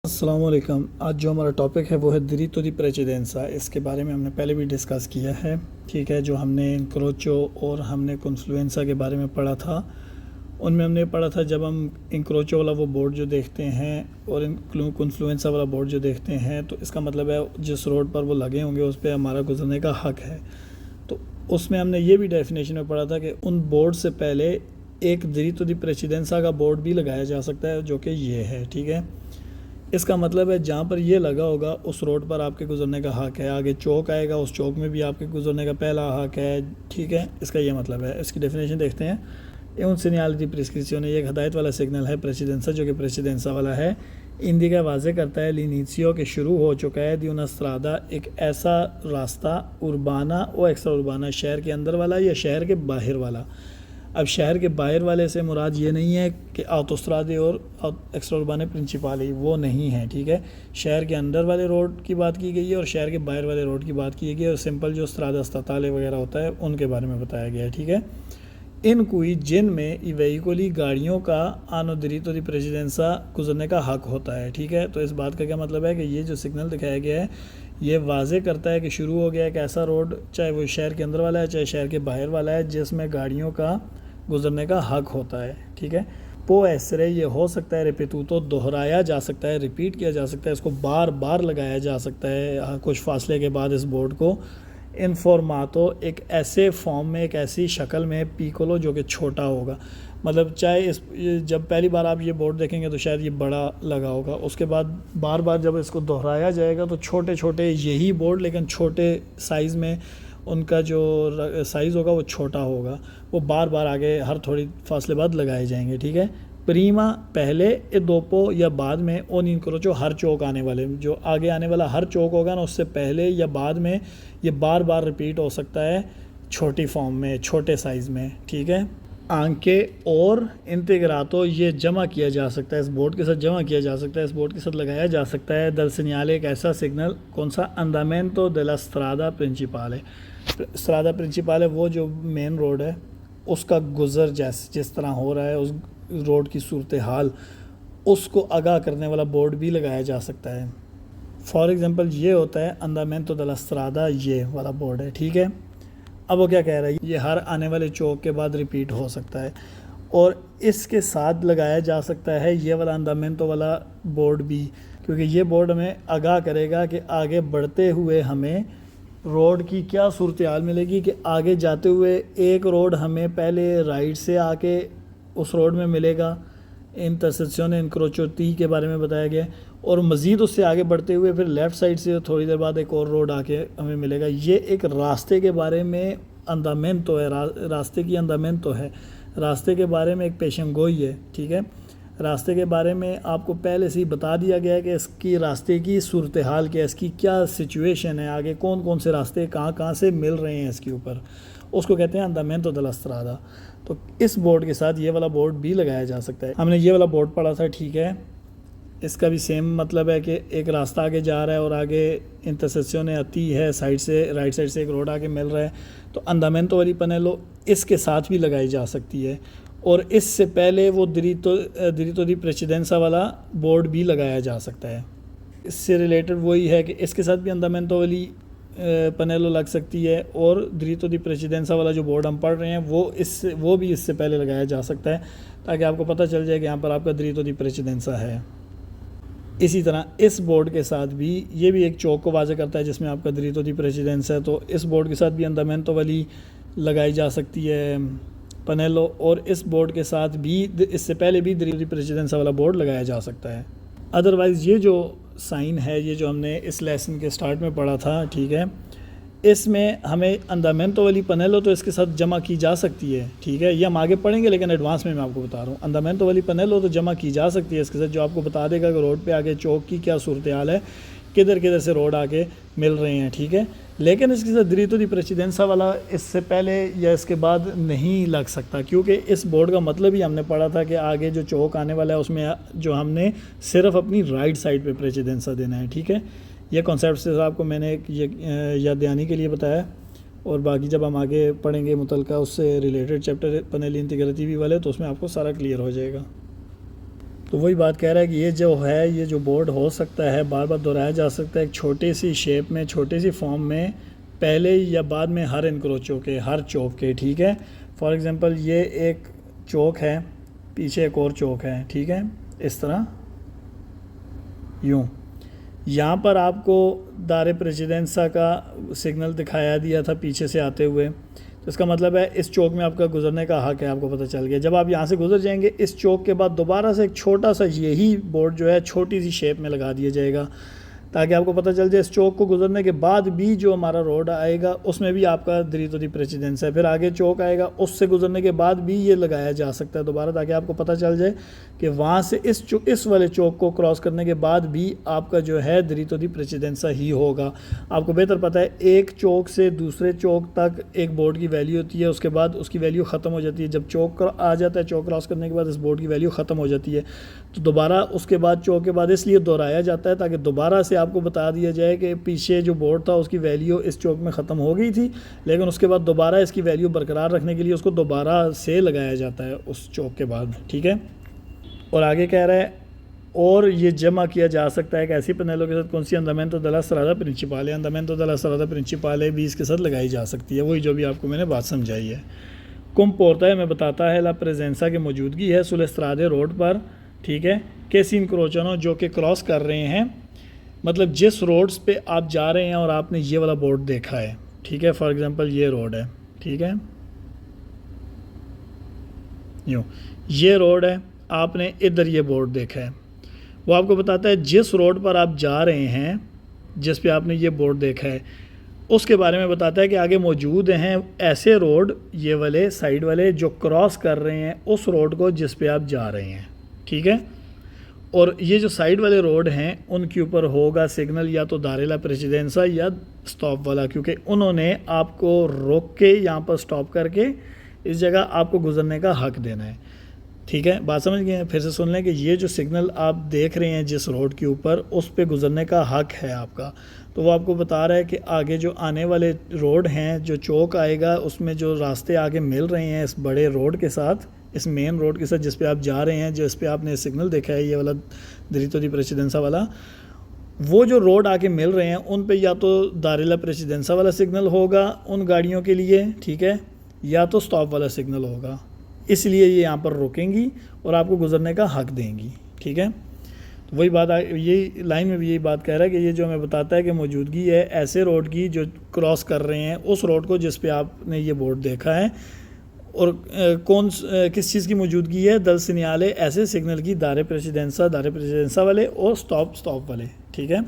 अस्सलाम वालेकुम। आज जो हमारा टॉपिक है वो है दिरितो दी प्रेसिडेंसा। इसके बारे में हमने पहले भी डिस्कस किया है, ठीक है। जो हमने इंक्रोचो और हमने कॉन्फ्लुएंसा के बारे में पढ़ा था, उनमें हमने पढ़ा था जब हम इंक्रोचो वाला वो बोर्ड जो देखते हैं और कॉन्फ्लुएंसा वाला बोर्ड जो देखते हैं, तो इसका मतलब है जिस रोड पर वो लगे होंगे उस पर हमारा गुजरने का हक है। तो उसमें हमने ये भी डेफिनेशन में पढ़ा था कि उन बोर्ड से पहले एक दिरितो दी प्रेसिडेंसा का बोर्ड भी लगाया जा सकता है, जो कि ये है, ठीक है। इसका मतलब है जहाँ पर ये लगा होगा उस रोड पर आपके गुजरने का हक है। आगे चौक आएगा, उस चौक में भी आपके गुजरने का पहला हक है, ठीक है। इसका ये मतलब है। इसकी डेफिनेशन देखते हैं। un segnale di prescrizione, ये एक हदायत वाला सिग्नल है प्रेसिडेंसा, जो कि प्रेसिडेंसा वाला है। इंडिका वाजे करता है लिनिसियो के शुरू हो चुका है दी una strada, एक ऐसा रास्ता उर्बाना और एक्स्ट्रा उर्बाना, शहर के अंदर वाला या शहर के बाहर वाला। अब शहर के बाहर वाले से मुराद ये नहीं है कि ऑटोस्ट्रादे और एक्स्ट्रा उर्बाने प्रिंसिपाली, वो नहीं है, ठीक है। शहर के अंदर वाले रोड की बात की गई है और शहर के बाहर वाले रोड की बात की गई है, और सिंपल जो स्त्रादा अस्ताताले वगैरह होता है उनके बारे में बताया गया है, ठीक है। इन कोई जिनमें वेहिकुली गाड़ियों का आनो दिरितो दी प्रेसिडेंसा गुजरने का हक होता है, ठीक है। तो इस बात का क्या मतलब है कि ये जो सिग्नल दिखाया गया है ये वाजे करता है कि शुरू हो गया एक ऐसा रोड, चाहे वो शहर के अंदर वाला है चाहे शहर के बाहर वाला है, जिसमें गाड़ियों का गुजरने का हक होता है, ठीक है। पो एसरे, ये हो सकता है रिपीटूतो, दोहराया जा सकता है, रिपीट किया जा सकता है, इसको बार बार लगाया जा सकता है कुछ फासले के बाद इस बोर्ड को। इनफॉर्मातो, एक ऐसे फॉर्म में, एक ऐसी शक्ल में, पिकोलो, जो कि छोटा होगा। मतलब चाहे इस जब पहली बार आप ये बोर्ड देखेंगे तो शायद ये बड़ा लगा होगा, उसके बाद बार बार जब इसको दोहराया जाएगा तो छोटे छोटे यही बोर्ड लेकिन छोटे साइज़ में उनका जो साइज़ होगा वो छोटा होगा, वो बार बार आगे हर थोड़ी फासले बाद लगाए जाएंगे, ठीक है। प्रीमा, पहले, ए दोपो या बाद में, ओन इनक्रोचो, हर चौक आने वाले, जो आगे आने वाला हर चौक होगा ना उससे पहले या बाद में ये बार बार रिपीट हो सकता है छोटी फॉर्म में, छोटे साइज़ में, ठीक है। आंके और इंटीग्रातो, ये जमा किया जा सकता है, इस बोर्ड के साथ जमा किया जा सकता है, इस बोर्ड के साथ लगाया जा सकता है। दल सिग्नल, एक ऐसा सिग्नल, कौन सा, अंदामेंतो देला स्त्रादा प्रिंसिपाले। स्त्रादा प्रिंसिपाले वो जो मेन रोड है उसका गुज़र जिस तरह हो रहा है, उस रोड की सूरत हाल, उसको आगाह करने वाला बोर्ड भी लगाया जा सकता है। फॉर एग्ज़ाम्पल ये होता है अंदामेंतो देला स्त्रादा, ये वाला बोर्ड है, ठीक है। अब वो क्या कह रहा है, ये हर आने वाले चौक के बाद रिपीट हो सकता है, और इसके साथ लगाया जा सकता है ये वाला अंदामेंतो वाला बोर्ड भी, क्योंकि ये बोर्ड हमें आगाह करेगा कि आगे बढ़ते हुए हमें रोड की क्या सूरत हाल मिलेगी, कि आगे जाते हुए एक रोड हमें पहले राइट से आके उस रोड में मिलेगा, इंटरसेक्शन इंक्रोचो ती के बारे में बताया गया, और मज़ीद उससे आगे बढ़ते हुए फिर लेफ़्ट साइड से थोड़ी देर बाद एक और रोड आके हमें मिलेगा। ये एक रास्ते के बारे में अंदामेंतो है, रास्ते की अंदामेंतो है, रास्ते के बारे में एक पेशेंगोई है, ठीक है। रास्ते के बारे में आपको पहले से ही बता दिया गया है कि इसकी रास्ते की सूरत हाल क्या है, इसकी क्या सिचुएशन है, आगे कौन कौन से रास्ते कहाँ कहाँ से मिल रहे हैं इसके ऊपर, उसको कहते हैं अंदामेंतो देला स्त्रादा। तो इस बोर्ड के साथ ये वाला बोर्ड भी लगाया जा सकता है। हमने ये वाला बोर्ड पढ़ा था, ठीक है। इसका भी सेम मतलब है कि एक रास्ता आगे जा रहा है और आगे इंटरसेक्शन आती है, साइड से राइट साइड से एक रोड आके मिल रहा है, तो अंदामेंतो वाली पनेलो इसके साथ भी लगाई जा सकती है, और इससे पहले वो दिरितो दी प्रेसिडेंसा वाला बोर्ड भी लगाया जा सकता है। इससे रिलेटेड वही है कि इसके साथ भी अंदामेंतो वाली पनेलो लग सकती है, और दिरितो दी प्रेसिडेंसा वाला जो बोर्ड हम पढ़ रहे हैं वो भी इससे पहले लगाया जा सकता है, ताकि आपको पता चल जाए कि यहाँ पर आपका दिरितो दी प्रेसिडेंसा है। इसी तरह इस बोर्ड के साथ भी ये भी एक चौक को वाज़े करता है जिसमें आपका दिरितो दी प्रेसिडेंसा है, तो इस बोर्ड के साथ भी अंदामेंतो वाली लगाई जा सकती है पनेलो, और इस बोर्ड के साथ भी इससे पहले भी दिरितो दी प्रेसिडेंसा वाला बोर्ड लगाया जा सकता है। अदरवाइज़ ये जो साइन है, ये जो हमने इस लेसन के स्टार्ट में पढ़ा था, ठीक है, इसमें हमें अंदामेंतो वाली पनेलो तो इसके साथ जमा की जा सकती है, ठीक है। ये हम आगे पढ़ेंगे लेकिन एडवांस में मैं आपको बता रहा हूँ। अंदामेंतो वाली पनेलो तो जमा की जा सकती है इसके साथ, जो आपको बता देगा कि रोड पे आगे चौक की क्या सूरत हाल है, किधर किधर से रोड आके मिल रहे हैं, ठीक है। लेकिन इसके साथ दिरितो दी प्रेसिडेंसा वाला इससे पहले या इसके बाद नहीं लग सकता, क्योंकि इस बोर्ड का मतलब ही हमने पढ़ा था कि आगे जो चौक आने वाला है उसमें जो हमने सिर्फ अपनी राइट साइड पे प्रेसिडेंसा देना है, ठीक है। यह कॉन्सेप्ट से आपको मैंने ये याद दहानी के लिए बताया। और बाकी जब हम आगे पढ़ेंगे मुतलका उससे रिलेटेड चैप्टर पनेली इंटीग्रेटिव वाले, तो उसमें आपको सारा क्लियर हो जाएगा। तो वही बात कह रहा है कि ये जो है, ये जो बोर्ड हो सकता है बार बार दोहराया जा सकता है एक छोटी सी शेप में, छोटी सी फॉर्म में, पहले या बाद में हर इनक्रोचों के, हर चौक के, ठीक है। फॉर एग्ज़ाम्पल ये एक चौक है, पीछे एक और चौक है, ठीक है, इस तरह यूँ। यहाँ पर आपको दारे प्रेसिडेंसा का सिग्नल दिखाया दिया था पीछे से आते हुए, तो इसका मतलब है इस चौक में आपका गुजरने का हक है, आपको पता चल गया। जब आप यहाँ से गुजर जाएंगे इस चौक के बाद दोबारा से एक छोटा सा यही बोर्ड जो है छोटी सी शेप में लगा दिया जाएगा, ताकि आपको पता चल जाए इस चौक को गुजरने के बाद भी जो हमारा रोड आएगा उसमें भी आपका दिरीतो दी प्रेसिडेंस है। फिर आगे चौक आएगा, उससे गुजरने के बाद भी ये लगाया जा सकता है दोबारा, ताकि आपको पता चल जाए कि वहाँ से इस वाले चौक को क्रॉस करने के बाद भी आपका जो है दिरीतो दी प्रेसिडेंसा ही होगा। आपको बेहतर पता है एक चौक से दूसरे चौक तक एक बोर्ड की वैल्यू होती है, उसके बाद उसकी वैल्यू ख़त्म हो जाती है। जब चौक आ जाता है, चौक क्रॉस करने के बाद इस बोर्ड की वैल्यू ख़त्म हो जाती है, तो दोबारा उसके बाद चौक के बाद इसलिए दोहराया जाता है ताकि दोबारा से आपको बता दिया जाए कि पीछे जो बोर्ड था उसकी वैल्यू इस चौक में ख़त्म हो गई थी, लेकिन उसके बाद दोबारा इसकी वैल्यू बरकरार रखने के लिए उसको दोबारा से लगाया जाता है उस चौक के बाद, ठीक है। और आगे कह रहा है और ये जमा किया जा सकता है कि ऐसी पनेलों के साथ कौन सी अंदामेंटो दella strada principale, अंदामेंटो della strada principale भी इसके साथ लगाई जा सकती है, वही जो भी आपको मैंने बात समझाई है। कंपोर्टा है मैं बताता है ला प्रेजेंसा की मौजूदगी है सुले स्ट्रादे रोड पर, ठीक है, के सिंक्रोचनो जो कि क्रॉस कर रहे हैं, मतलब जिस रोड्स पे आप जा रहे हैं और आपने ये वाला बोर्ड देखा है, ठीक है। फॉर एग्जांपल ये रोड है, ठीक है, यूँ ये रोड है, आपने इधर ये बोर्ड देखा है, वो आपको बताता है जिस रोड पर आप जा रहे हैं, जिस पे आपने ये बोर्ड देखा है, उसके बारे में बताता है कि आगे मौजूद हैं ऐसे रोड, ये वाले साइड वाले जो क्रॉस कर रहे हैं उस रोड को जिस पे आप जा रहे हैं, ठीक है। और ये जो साइड वाले रोड हैं उनके ऊपर होगा सिग्नल या तो दारेला प्रेसिडेंसा या स्टॉप वाला, क्योंकि उन्होंने आपको रोक के यहाँ पर स्टॉप करके इस जगह आपको गुजरने का हक देना है, ठीक है। बात समझ गए हैं? फिर से सुन लें कि ये जो सिग्नल आप देख रहे हैं जिस रोड के ऊपर, उस पे गुजरने का हक है आपका। तो वो आपको बता रहा है कि आगे जो आने वाले रोड हैं, जो चौक आएगा उसमें जो रास्ते आगे मिल रहे हैं इस बड़े रोड के साथ, इस मेन रोड के साथ जिस पे आप जा रहे हैं, जिस पे आपने सिग्नल देखा है ये वाला दिरीतो दी प्रेसिडेंसा वाला, वो जो रोड आके मिल रहे हैं उन पे या तो दारेला प्रेसिडेंसा वाला सिग्नल होगा उन गाड़ियों के लिए, ठीक है, या तो स्टॉप वाला सिग्नल होगा। इसलिए ये यहाँ पर रुकेंगी और आपको गुजरने का हक देंगी, ठीक है। तो वही बात यही लाइन में भी यही बात कह रहा है कि ये जो हमें बताता है कि मौजूदगी है ऐसे रोड की जो क्रॉस कर रहे हैं उस रोड को जिस पे आपने ये बोर्ड देखा है, और किस चीज़ की मौजूदगी है, दल सिग्नले ऐसे सिग्नल की दारे प्रेसिडेंसा वाले और स्टॉप वाले, ठीक है।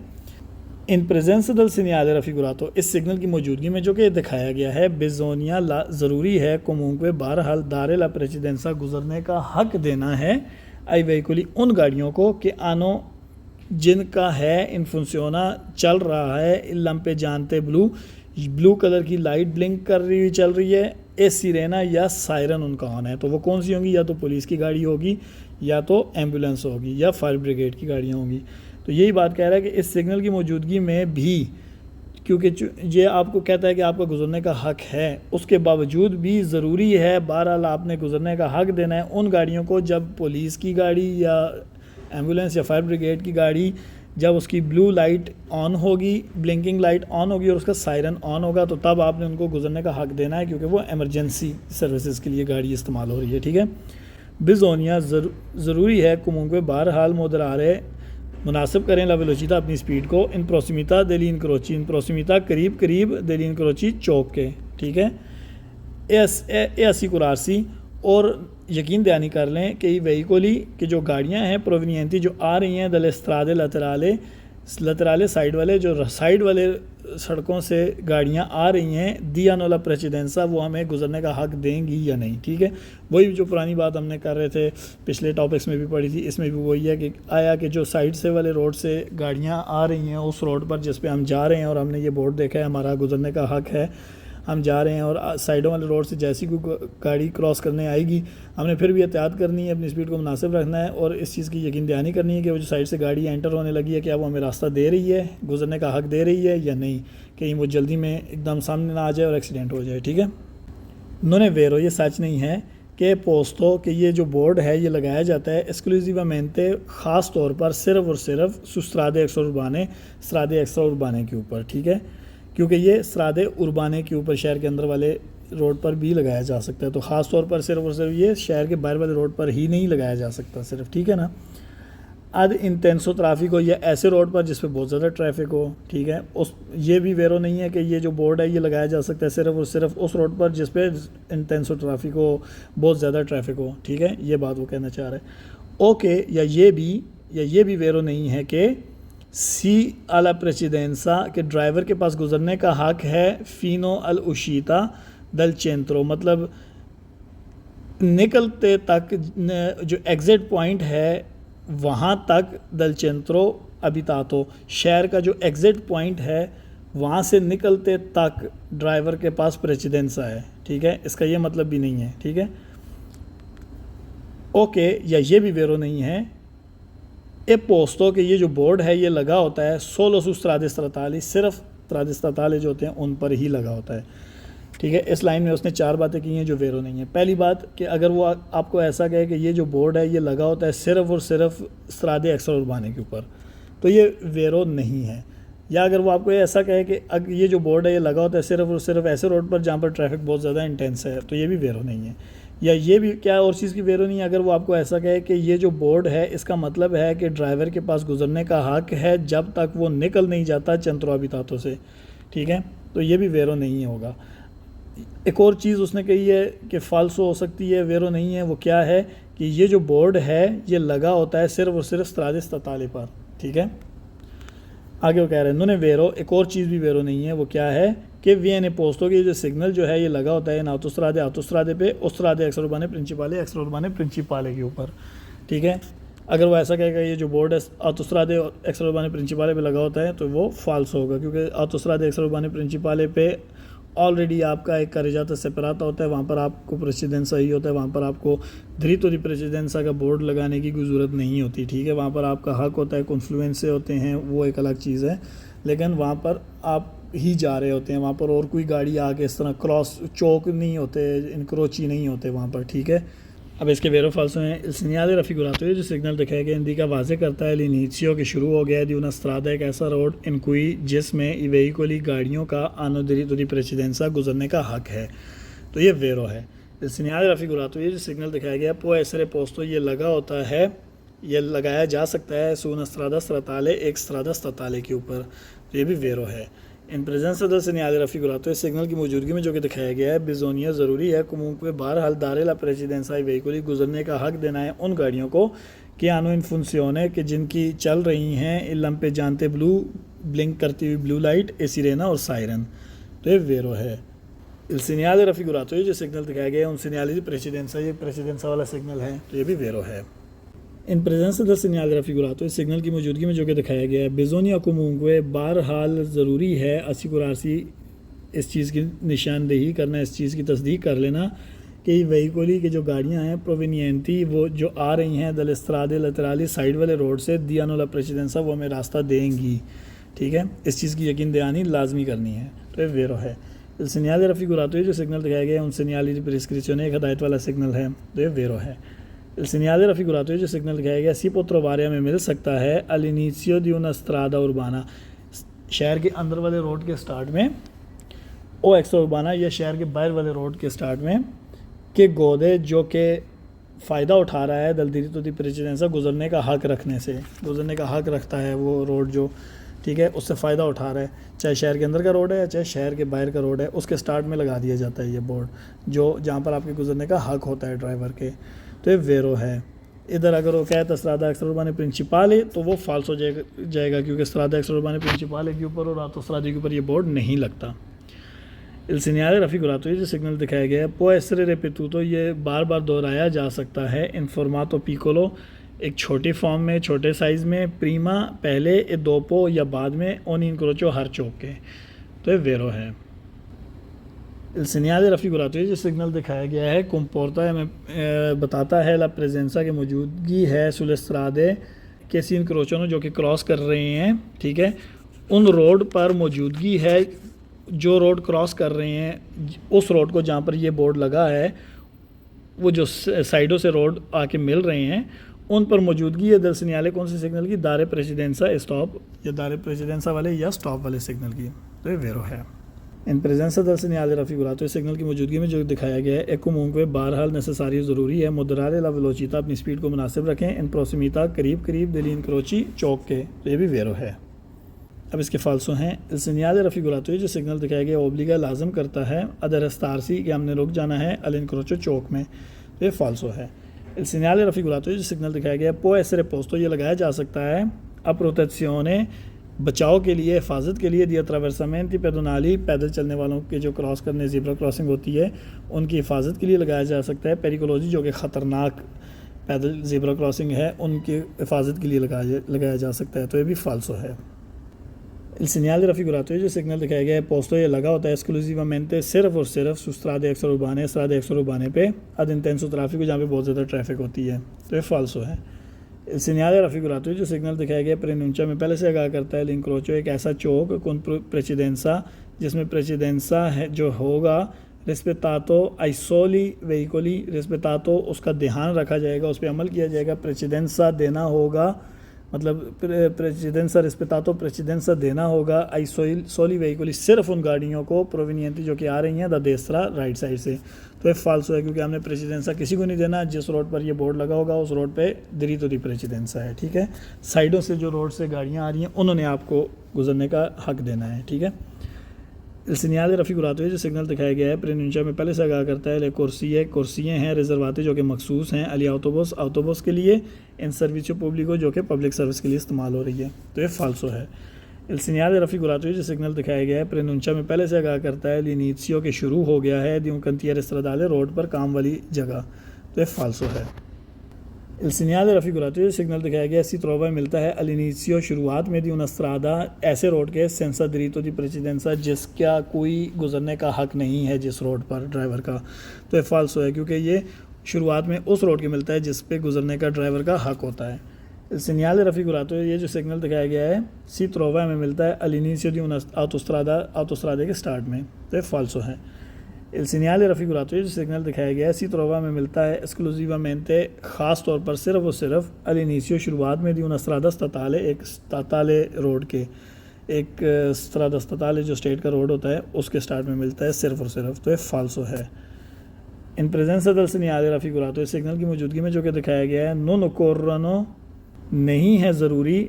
इन प्रेजेंस दल सिग्नले रफिगुरातो, इस सिग्नल की मौजूदगी में जो कि दिखाया गया है बिजोनिया ज़रूरी है कोमूंग बहरहाल दारे ला प्रेसिडेंसा गुजरने का हक देना है आई वेहिकुली उन गाड़ियों को कि आनो जिनका है इन फंक्शोना चल रहा है लंपे जानते ब्लू कलर की लाइट ब्लिंक कर रही हुई चल रही है, ए सिरेना या सायरन उनका ऑन है। तो वो कौन सी होंगी, या तो पुलिस की गाड़ी होगी या तो एम्बुलेंस होगी या फायर ब्रिगेड की गाड़ियाँ होंगी। तो यही बात कह रहा है कि इस सिग्नल की मौजूदगी में भी, क्योंकि ये आपको कहता है कि आपका गुजरने का हक है, उसके बावजूद भी ज़रूरी है बहरहाल आपने गुजरने का हक देना है उन गाड़ियों को जब पुलिस की गाड़ी या एम्बुलेंस या फायर ब्रिगेड की गाड़ी जब उसकी ब्लू लाइट ऑन होगी, ब्लिंकिंग लाइट ऑन होगी और उसका सायरन ऑन होगा, तो तब आपने उनको गुजरने का हक देना है, क्योंकि वो एमरजेंसी सर्विसेज के लिए गाड़ी इस्तेमाल हो रही है, ठीक है। बिजोनिया ज़रूरी है कुमुंगे बहरहाल मोदरारे मुनासिब करें ला वेलोसिटा अपनी स्पीड को इन प्रोसिमिता देली इनक्रोची, इन प्रोसिमिता करीब देली इनक्रोची चौक के, ठीक है। ए अस्सी कुरासी और यकीन दयानी कर लें कि वेहिकोली कि जो गाड़ियां हैं प्रोविनियंती जो आ रही हैं दल स्ट्रादे लतराले साइड वाले, जो साइड वाले सड़कों से गाड़ियां आ रही हैं दिया नोला प्रेसिडेंसा, वो हमें गुजरने का हक देंगी या नहीं, ठीक है। वही जो पुरानी बात हमने कर रहे थे पिछले टॉपिक्स में भी पढ़ी थी, इसमें भी वही है कि आया कि जो साइड से वाले रोड से गाड़ियां आ रही हैं उस रोड पर जिस पे हम जा रहे हैं और हमने ये बोर्ड देखा है हमारा गुजरने का हक है, हम जा रहे हैं और साइडों वाले रोड से जैसी कोई गाड़ी क्रॉस करने आएगी, हमने फिर भी एहतियात करनी है, अपनी स्पीड को मुनासिब रखना है और इस चीज़ की यकीन दहानी करनी है कि वो जो साइड से गाड़ी एंटर होने लगी है, क्या वो हमें रास्ता दे रही है, गुजरने का हक दे रही है या नहीं, कहीं वो जल्दी में एकदम सामने ना आ जाए और एक्सीडेंट हो जाए। ठीक है, उन्होंने वेरो, ये सच नहीं है कि पोस्तो कि ये जो बोर्ड है ये लगाया जाता है एक्सक्लूसिवामेंटे ख़ास तौर पर सिर्फ और सिर्फ सुस्त्रादे एक्स्ट्रा उर्बाने स्त्रादे एक्स्ट्रा उर्बाने के ऊपर। ठीक है, क्योंकि ये स्त्रादे उर्बाने के ऊपर शहर के अंदर वाले रोड पर भी लगाया जा सकता है, तो ख़ास तौर पर सिर्फ और सिर्फ ये शहर के बाहर वाले रोड पर ही नहीं लगाया जा सकता सिर्फ। ठीक है ना, अद इंटेंसो ट्रैफिक हो या ऐसे रोड पर जिस पे बहुत ज़्यादा ट्रैफिक हो। ठीक है, उस ये भी वेरो नहीं है कि ये जो बोर्ड है ये लगाया जा सकता है सिर्फ और सिर्फ उस रोड पर जिस पे इंटेंसो ट्रैफिक हो, बहुत ज़्यादा ट्रैफिक हो। ठीक है, ये बात वो कहना चाह रहे हैं। ओके, या ये भी वेरो नहीं है कि सी अला प्रेसिडेंसा के ड्राइवर के पास गुजरने का हक है फ़ीनो अल उशीता दल चेंत्रो, मतलब निकलते तक जो एग्ज़िट पॉइंट है वहाँ तक दल चेंत्रो अबितातो, शहर का जो एग्ज़िट पॉइंट है वहाँ से निकलते तक ड्राइवर के पास प्रेसिडेंसा है। ठीक है, इसका ये मतलब भी नहीं है। ठीक है, ओके, या ये भी वेरो नहीं है ए पोस्तो कि ये जो बोर्ड है ये लगा होता है सोलो सुस्त्रादे स्त्राताली, सिर्फ त्रादे स्त्राताले जो होते हैं उन पर ही लगा होता है। ठीक है, इस लाइन में उसने 4 बातें की हैं जो वेरो नहीं है। पहली बात कि अगर वो आपको ऐसा कहे कि ये जो बोर्ड है ये लगा होता है सिर्फ और सिर्फ स्त्रादे एक्स्ट्रा उर्बाने के ऊपर, तो ये वेरो नहीं है। या अगर वो आपको ऐसा कहे कि अगर ये जो बोर्ड है ये लगा होता है सिर्फ और सिर्फ ऐसे रोड पर जहाँ पर ट्रैफिक बहुत ज़्यादा इंटेंस है, तो ये भी वेरो नहीं है। या ये भी क्या और चीज़ की वेरो नहीं है, अगर वो आपको ऐसा कहे कि ये जो बोर्ड है इसका मतलब है कि ड्राइवर के पास गुजरने का हक है जब तक वो निकल नहीं जाता चंद्रोबितातों से। ठीक है, तो ये भी वेरो नहीं होगा। एक और चीज़ उसने कही है कि फाल्सो हो सकती है, वेरो नहीं है, वो क्या है कि ये जो बोर्ड है ये लगा होता है सिर्फ और सिर्फ स्त्रादे स्त्राताले पर। ठीक है, आगे वो कह रहे हैं उन्होंने वेरो, एक और चीज़ भी वेरो नहीं है, वो क्या है कि वीएनए पोस्टो की जो सिग्नल जो है ये लगा होता है आतोस्त्रादे पे उस्त्रादे एक्स्ट्रा उर्बाने प्रिंसिपाले के ऊपर। ठीक है, अगर वो ऐसा कहेगा ये जो बोर्ड है आतोस्त्रादे एक्स्ट्रा उर्बाने प्रिंसिपाले पे लगा होता है तो वो फाल्स होगा, क्योंकि आतोस्त्रादे एक्स्ट्रा उर्बाने प्रिंसिपाले पे ऑलरेडी आपका एक कार्यजात सेपराता होता है, वहाँ पर आपको प्रेसिडेंसा ही होता है, वहाँ पर आपको ड्रितो दी प्रेसिडेंसा का बोर्ड लगाने की कोई ज़रूरत नहीं होती। ठीक है, वहाँ पर आपका हक होता है, कॉन्फ्लुएंस से होते हैं, वो एक अलग चीज़ है, लेकिन वहाँ पर आप ही जा रहे होते हैं, वहाँ पर और कोई गाड़ी आके इस तरह क्रॉस चौक नहीं होते, इनक्रोची नहीं होते वहाँ पर। ठीक है, अब इसके वेरो फाल्सो हैं। इल सीनियाले रफिकुरातो है जो सिग्नल दिखाया गया हिंदी का वाजे करता है लिनीचियो के शुरू हो गया दी una strada, एक ऐसा रोड इन कोई जिसमें ई वेहिकोली गाड़ियों का आनो दिरितो दी प्रेसिडेंसा गुजरने का हक है, तो ये वेरो है। इल सीनियाले रफिकुरातो ये जो सिग्नल दिखाया गया पो ऐसरे पोस्तो ये लगा होता है, ये लगाया जा सकता है सून स्त्रादा स्त्राताले, एक स्त्रादा स्त्राताले के ऊपर, तो ये भी वेरो है। इन प्रेजेंस दल सीनियाले रफिकुरातो सिग्नल की मौजूदगी में जो कि दिखाया गया है बिजोनिया ज़रूरी है कुमुक में बहरहाल दारेला प्रेसिडेंसा वेहिकुली गुजरने का हक देना है उन गाड़ियों को कि आनो इन फुंसियोने कि जिनकी चल रही हैं इलम पे जानते ब्लू ब्लिंक करती हुई ब्लू लाइट ए सिरेना और सायरन, तो ये वेरो है। इल सीनियाले रफिकुरातो ये जो सिग्नल दिखाया गया है उन सीनियाले प्रेसिडेंसा, ये प्रेसिडेंसा वाला सिग्नल है, तो ये भी वेरो है। इन प्रेजेंस दल सीनियाले रफिकुरातो इस सिग्नल की मौजूदगी में जो कि दिखाया गया है बिजोनिया कुमुंगवे बहरहाल ज़रूरी है असिकुरासी इस चीज़ की निशानदेही करना, इस चीज़ की तस्दीक कर लेना कि वेहिकोली की जो गाड़ियां हैं प्रोविनियंटी वो जो आ रही हैं दल स्त्रादे लतराली साइड वाले रोड से दियानोला प्रेसिडेंसा वो हमें रास्ता देंगी। ठीक है, इस चीज़ की यकीन दहानी लाजमी करनी है, तो ये वेरो है। सीनियाले रफिकुरातो जो सिग्नल दिखाया गया है उन सीनियाली प्रिस्क्रिप्शन एक हदायत वाला सिग्नल है, तो ये वेरो है। सीनियाले रफिकुरातो जो सिग्नल दिखाया गया सी पोत्रोवारिया में मिल सकता है अलिनीसियो दी una strada उर्बाना, शहर के अंदर वाले रोड के स्टार्ट में, ओ एक्स्ट्रा उर्बाना या शहर के बाहर वाले रोड के स्टार्ट में के गोदे जो कि फ़ायदा उठा रहा है दलदीरी तो दी प्रेसिडेंसा गुजरने का हक रखने से, गुजरने का हक रखता है वो रोड जो, ठीक है, उससे फ़ायदा उठा रहा है, चाहे शहर के अंदर का रोड है चाहे शहर के बाहर का रोड है, उसके स्टार्ट में लगा दिया जाता है ये बोर्ड जो जहाँ पर आपके गुजरने का हक होता है ड्राइवर के, तो ये वेरो है। इधर अगर वो कहता स्त्रादा एक्स्ट्रा उर्बाने प्रिंसिपाले तो वो फाल्स हो जाएगा क्योंकि स्त्रादा एक्स्ट्रा उर्बाने प्रिंसिपाले के ऊपर और आतोस्त्रादी के ऊपर ये बोर्ड नहीं लगता। इल सीनियाले रफिकुरातो ये जो सिग्नल दिखाया गया है पो एसरे रिपीटुतो ये बार बार दोहराया जा सकता है इन फॉर्मातो पिकोलो, एक छोटी फॉर्म में, छोटे साइज़ में, प्रीमा पहले, ए दोपो या बाद में, ओन इनक्रोचो हर चौक के, तो ये वेरो है। Il segnale raffigurato जो सिग्नल दिखाया गया है comporta है हमें बताता है la presenza की मौजूदगी है sulle strade che si incrociano जो कि क्रॉस कर रहे हैं, ठीक है, उन रोड पर मौजूदगी है जो रोड क्रॉस कर रहे हैं उस रोड को जहाँ पर ये बोर्ड लगा है, वो जो साइडों से रोड आके मिल रहे हैं उन पर मौजूदगी है दल सिग्नल कौन से सिग्नल की, दारे प्रेसिडेंसा स्टॉप या दारे प्रेसिडेंसा वाले या स्टॉप वाले सिग्नल की, तो ये वेरो है। इन प्रेजेंसा दल सिग्नल रफिगुरातो इस सिग्नल की मौजूदगी में जो दिखाया गया है एको मूंग बहरहाल नेसेसारी ज़रूरी है मोदरारे ला वेलोचिता अपनी स्पीड को मुनासिब रखें इन प्रोसिमिता करीब करीब दिलीन क्रोची चौक के, तो ये भी वेरो है। अब इसके फालसो हैं इस सिग्नल रफिगुरातो जो सिग्नल दिखाया गया ओब्लिगा लाजम करता है अदर रस्तारसी कि हमने रुक जाना है अलिन क्रोचो चौक में, तो ये फालसो है। इस सिग्नल रफिगुरातो जो सिग्नल दिखाया गया पो एसरे पोस्तो ये लगाया जा सकता है अप्रोटेक्सियोने बचाव के लिए, हिफाजत के लिए, दिया ट्रावर्सामेंटी पेडोनाली पैदल चलने वालों के जो क्रॉस करने ज़ीब्रा क्रॉसिंग होती है उनकी हिफाजत के लिए लगाया जा सकता है। पेरिकोलॉजी जो कि ख़तरनाक पैदल ज़ीब्रा क्रॉसिंग है उनकी हिफाजत के लिए लगाया जा सकता है, तो ये भी फालसो है। इल सिग्नल रफिगुरातो जो सिग्नल दिखाया गया है पोस्तो ये लगा होता है एक्सक्लूसिवमेंटे सिर्फ और सिर्फ सुस्त्रादे एक्सर उर्बाने स्त्रादे एक्सर उर्बाने पे अद इंटेंसो ट्रैफिक जहाँ पे बहुत ज़्यादा ट्रैफिक होती है, तो ये फालसो है। सिग्नल रफिगुरातो जो सिग्नल दिखाया गया प्रेनुंचा में पहले से आगाह करता है लिंक्रोचो एक ऐसा चौक कौन प्रेसिडेंसा जिसमें प्रेसिडेंसा है जो होगा रिस्पेतातो आइसोली वेहिकोली रिस्पेतातो उसका ध्यान रखा जाएगा, उस पर अमल किया जाएगा, प्रेसिडेंसा देना होगा, मतलब प्रेसिडेंसा रिस्पेतातो प्रेसिडेंसा देना होगा आइसोली वेहिकोली सिर्फ उन गाड़ियों को प्रोविनियंटी जो कि आ रही हैं द देसरा राइट साइड से, तो ये फालसो है क्योंकि हमने प्रेसिडेंसा किसी को नहीं देना, जिस रोड पर ये बोर्ड लगा होगा उस रोड पे दिरीतो दी प्रेसिडेंसा है, ठीक है। साइडों से जो रोड से गाड़ियाँ आ रही हैं उन्होंने आपको गुजरने का हक देना है, ठीक है। सिग्नल रफिगुरातो जो सिग्नल दिखाया गया है प्रेनुंचा में पहले से आगाह करता है कुर्सियाँ हैं रिजर्वाते जो कि मखसूस हैं अली आउटोबस के लिए इन सर्विसो पब्लिको जो कि पब्लिक सर्विस के लिए इस्तेमाल हो रही है, तो ये फालसो है। इल सिग्नल रफिगुरातो जो सिग्नल दिखाया गया है प्रेनुंचा में पहले से आगाह करता है लिनीसियो के शुरू हो गया है दियों कंतियर स्त्रदाले रोड पर काम वाली जगह, तो ये फालसो है। इल सिग्नल रफिगुरातो जो सिग्नल दिखाया गया इसी त्रोबा मिलता है अलिनीसियो शुरुआत में दी उन स्त्रादा ऐसे रोड के सेंसा दिरीतो दी प्रेसिडेंसा जिसका कोई गुजरने का हक नहीं है जिस रोड पर ड्राइवर का, तो ये फालसो है क्योंकि ये शुरुआत में उस रोड के मिलता है जिस पे गुजरने का ड्राइवर का हक होता है। सिग्नल रफिगुरातो ये जो सिग्नल दिखाया गया है सी त्रोवा में मिलता है अलिनीसियो दी उन आउटोस्त्रादे के स्टार्ट में, तो ये फालसो है। इल सिग्नल रफिगुरातो जो सिग्नल दिखाया गया है सी त्रोवा में मिलता है एक्सक्लूसिवमेंटे ख़ास तौर पर सिर्फ और सिर्फ अलिनीसियो शुरुआत में दी उन स्त्रादा स्ताताले एक स्ताताले रोड के एक स्त्रादा स्ताताले जो स्टेट का रोड होता है उसके स्टार्ट में मिलता है सिर्फ और सिर्फ, तो ये फालसो है। इन प्रेजेंस दल सिग्नल रफिगुरातो इस सिग्नल की मौजूदगी में जो कि दिखाया गया है नो कोर्रनो नहीं है ज़रूरी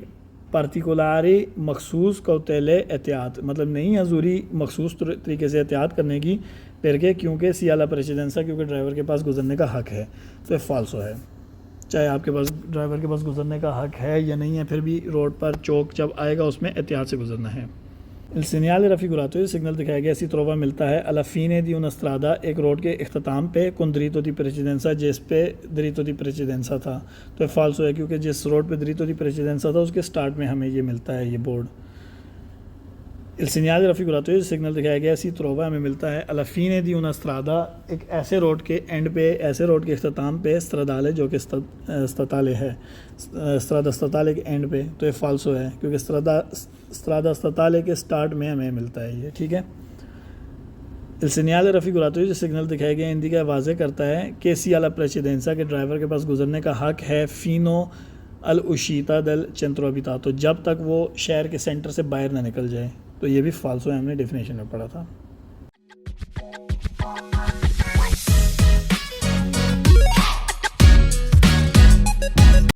पार्टिकुलारी मखसूस कौतेले एहतियात, मतलब नहीं है ज़रूरी मखसूस तरीके से एहतियात करने की फिर क्योंकि सियाला प्रेसिडेंसा क्योंकि ड्राइवर के पास गुजरने का हक है, तो ये फालसो है। चाहे आपके पास ड्राइवर के पास गुजरने का हक है या नहीं है फिर भी रोड पर चौक जब आएगा उसमें एहतियात से गुजरना है। इल सिग्नल रफिगुरातो सिग्नल दिखाया गया इसी त्रोवा मिलता है अलाफीने दी उन स्त्रादा एक रोड के अख्ताम पे कुन दिरीतो दी प्रेसिडेंसा जिस पे दिरीतो दी प्रेसिडेंसा था, तो फालसो है क्योंकि जिस रोड पे दिरीतो दी प्रेसिडेंसा था उसके स्टार्ट में हमें ये मिलता है ये बोर्ड। इल सिग्नल रफिगुरातो सिग्नल दिखाया गया इसी त्रोवा में मिलता है अलाफीने दी उन स्त्रादा एक ऐसे रोड के एंड पे ऐसे रोड के अख्ताम पे स्त्रदाले जो कि स्ताताले है स्त्रादा स्ताताले के एंड पे, तो ये फालसो है क्योंकि स्त्रादा स्ताताले के स्टार्ट में हमें मिलता है ये, ठीक है। इल सिग्नल रफिगुरातो जो सिग्नल दिखाया गया हिंदी का वाज़े करता है कि सियाला प्रेसिडेंसा के ड्राइवर के पास गुजरने का हक है फ़ीनो अल उशीता दल चंत्रो अबितातो जब तक वो शहर के सेंटर से बाहर ना निकल जाए, तो ये भी फालसो है, हमने डेफिनेशन में पढ़ा था।